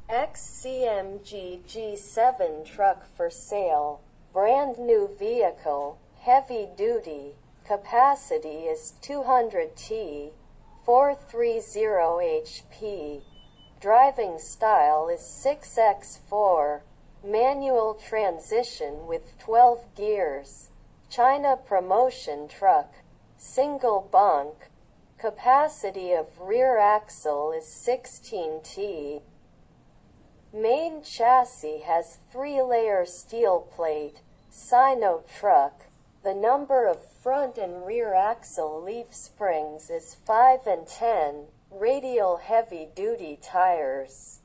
XCMG G7 truck for sale. Brand new vehicle, heavy duty. Capacity is 200 t, 430 HP. Driving style is 6x4. Manual transmission with 12 gears. China promotion truck. Single bunk. Capacity of rear axle is 16 t. Main chassis has 3-layer steel plate, sino-truck. The number of front and rear axle leaf springs is 5 and 10, radial heavy-duty tires.